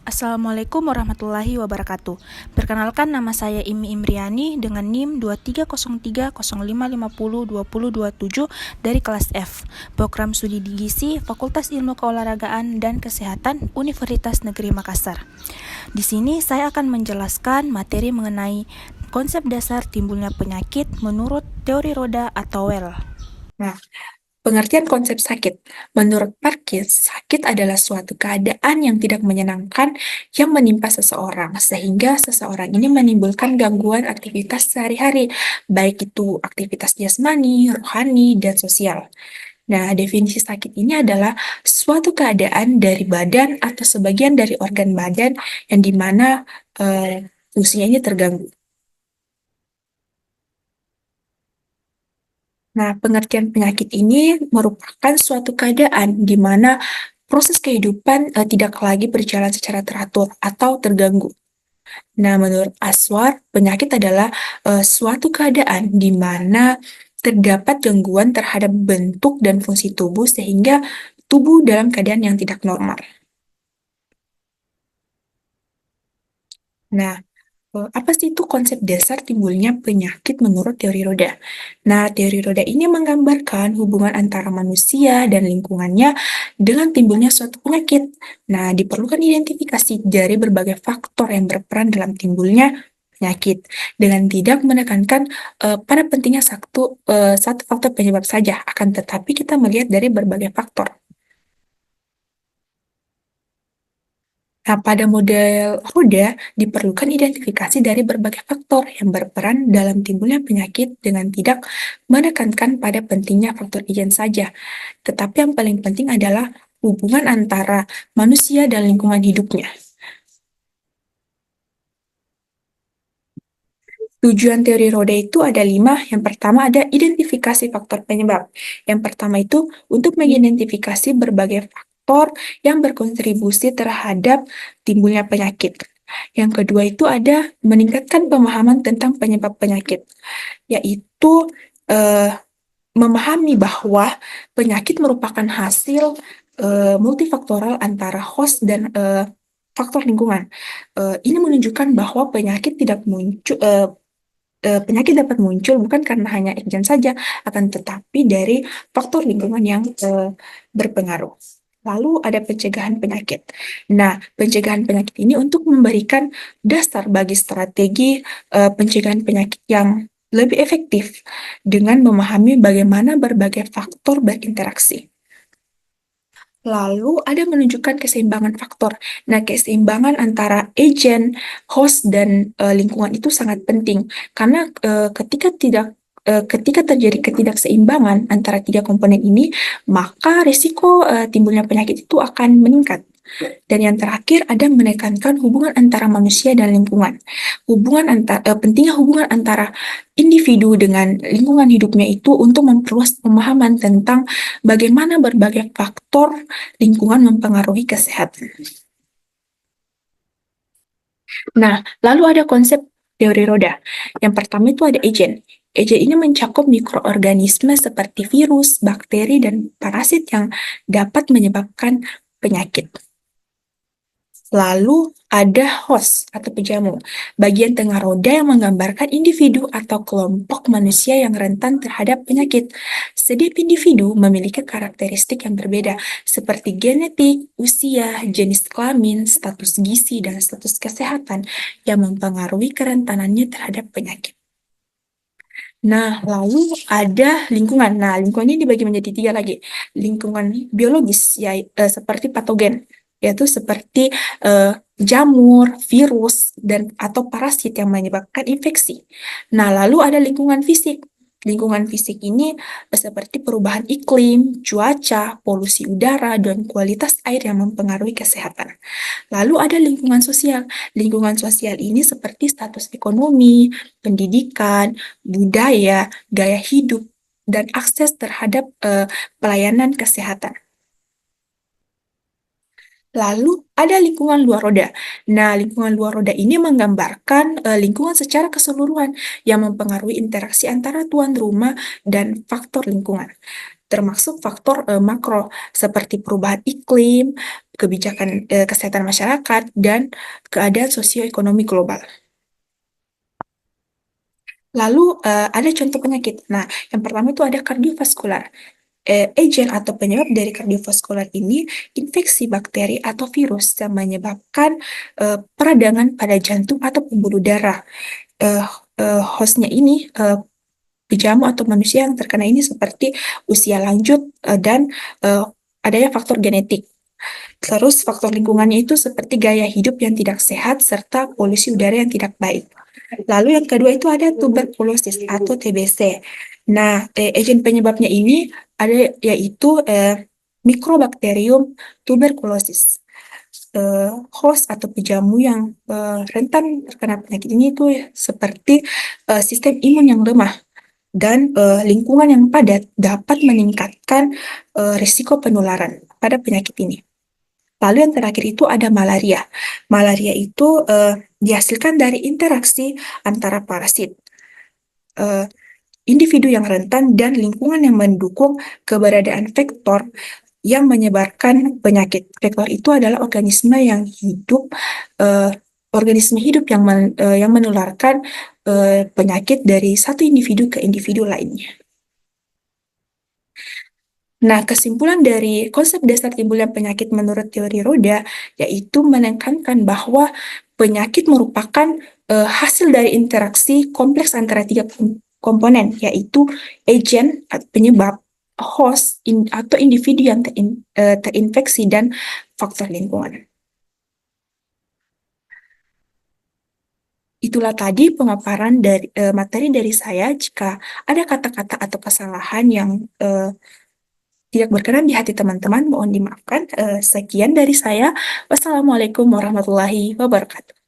Assalamualaikum warahmatullahi wabarakatuh. Perkenalkan, nama saya Imi Imriani dengan NIM 230305502027 dari kelas F, Program Studi di Gizi, Fakultas Ilmu Keolahragaan dan Kesehatan, Universitas Negeri Makassar. Di sini saya akan menjelaskan materi mengenai konsep dasar timbulnya penyakit menurut teori roda atau WEL. Nah, pengertian konsep sakit. Menurut Parkes, sakit adalah suatu keadaan yang tidak menyenangkan yang menimpa seseorang, sehingga seseorang ini menimbulkan gangguan aktivitas sehari-hari, baik itu aktivitas jasmani, rohani, dan sosial. Nah, definisi sakit ini adalah suatu keadaan dari badan atau sebagian dari organ badan yang dimana fungsinya ini terganggu. Nah, pengertian penyakit ini merupakan suatu keadaan di mana proses kehidupan tidak lagi berjalan secara teratur atau terganggu. Nah, menurut Aswar, penyakit adalah suatu keadaan di mana terdapat gangguan terhadap bentuk dan fungsi tubuh sehingga tubuh dalam keadaan yang tidak normal. Nah, apa sih itu konsep dasar timbulnya penyakit menurut teori roda? Nah, teori roda ini menggambarkan hubungan antara manusia dan lingkungannya dengan timbulnya suatu penyakit. Nah, diperlukan identifikasi dari berbagai faktor yang berperan dalam timbulnya penyakit dengan tidak menekankan pada pentingnya satu faktor penyebab saja, akan tetapi kita melihat dari berbagai faktor. Nah, pada model roda diperlukan identifikasi dari berbagai faktor yang berperan dalam timbulnya penyakit dengan tidak menekankan pada pentingnya faktor ijen saja. Tetapi yang paling penting adalah hubungan antara manusia dan lingkungan hidupnya. Tujuan teori roda itu ada 5. Yang pertama ada identifikasi faktor penyebab. Yang pertama itu untuk mengidentifikasi berbagai faktor yang berkontribusi terhadap timbulnya penyakit. Yang kedua itu ada meningkatkan pemahaman tentang penyebab penyakit, yaitu eh, memahami bahwa penyakit merupakan hasil multifaktoral antara host dan faktor lingkungan. Ini menunjukkan bahwa penyakit dapat muncul bukan karena hanya action saja, akan tetapi dari faktor lingkungan yang berpengaruh. Lalu ada pencegahan penyakit. Nah, pencegahan penyakit ini untuk memberikan dasar bagi strategi pencegahan penyakit yang lebih efektif dengan memahami bagaimana berbagai faktor berinteraksi. Lalu ada menunjukkan keseimbangan faktor. Nah, keseimbangan antara agent, host, dan lingkungan itu sangat penting karena ketika terjadi ketidakseimbangan antara tiga komponen ini, maka risiko timbulnya penyakit itu akan meningkat. Dan yang terakhir ada menekankan hubungan antara manusia dan lingkungan. Pentingnya hubungan antara individu dengan lingkungan hidupnya itu untuk memperluas pemahaman tentang bagaimana berbagai faktor lingkungan mempengaruhi kesehatan. Nah, lalu ada konsep teori roda. Yang pertama itu ada agent. Agent ini mencakup mikroorganisme seperti virus, bakteri, dan parasit yang dapat menyebabkan penyakit. Lalu ada host atau pejamu, bagian tengah roda yang menggambarkan individu atau kelompok manusia yang rentan terhadap penyakit. Setiap individu memiliki karakteristik yang berbeda, seperti genetik, usia, jenis kelamin, status gizi, dan status kesehatan yang mempengaruhi kerentanannya terhadap penyakit. Nah, lalu ada lingkungan. Nah, lingkungan ini dibagi menjadi 3 lagi. Lingkungan biologis, seperti patogen, yaitu seperti jamur, virus, dan atau parasit yang menyebabkan infeksi. Nah, lalu ada lingkungan fisik. Lingkungan fisik ini seperti perubahan iklim, cuaca, polusi udara, dan kualitas air yang mempengaruhi kesehatan. Lalu ada lingkungan sosial. Lingkungan sosial ini seperti status ekonomi, pendidikan, budaya, gaya hidup, dan akses terhadap pelayanan kesehatan. Lalu ada lingkungan luar roda. Nah, lingkungan luar roda ini menggambarkan lingkungan secara keseluruhan yang mempengaruhi interaksi antara tuan rumah dan faktor lingkungan, termasuk faktor makro seperti perubahan iklim, kebijakan kesehatan masyarakat, dan keadaan sosioekonomi global. Lalu ada contoh penyakit. Nah, yang pertama itu ada kardiovaskular. Agent atau penyebab dari kardiovaskular ini infeksi bakteri atau virus yang menyebabkan peradangan pada jantung atau pembuluh darah. Eh, Hostnya ini pejamu atau manusia yang terkena ini seperti usia lanjut dan eh, adanya faktor genetik. Terus faktor lingkungannya itu seperti gaya hidup yang tidak sehat serta polusi udara yang tidak baik. Lalu yang kedua itu ada tuberkulosis atau TBC. Nah, agen penyebabnya ini ada yaitu Mycobacterium tuberculosis. Host atau pejamu yang rentan terkena penyakit ini itu seperti sistem imun yang lemah dan lingkungan yang padat dapat meningkatkan risiko penularan pada penyakit ini. Lalu yang terakhir itu ada malaria. Malaria itu dihasilkan dari interaksi antara parasit, eh, individu yang rentan, dan lingkungan yang mendukung keberadaan vektor yang menyebarkan penyakit. Vektor itu adalah eh, organisme hidup yang menularkan penyakit dari satu individu ke individu lainnya. Nah, kesimpulan dari konsep dasar timbulnya penyakit menurut teori Roda yaitu menekankan bahwa penyakit merupakan hasil dari interaksi kompleks antara tiga komponen, yaitu agen penyebab, host atau individu yang terinfeksi, dan faktor lingkungan. Itulah tadi pemaparan dari materi dari saya. Jika ada kata-kata atau kesalahan yang tidak berkenan di hati teman-teman, mohon dimaafkan. Sekian dari saya. Wassalamualaikum warahmatullahi wabarakatuh.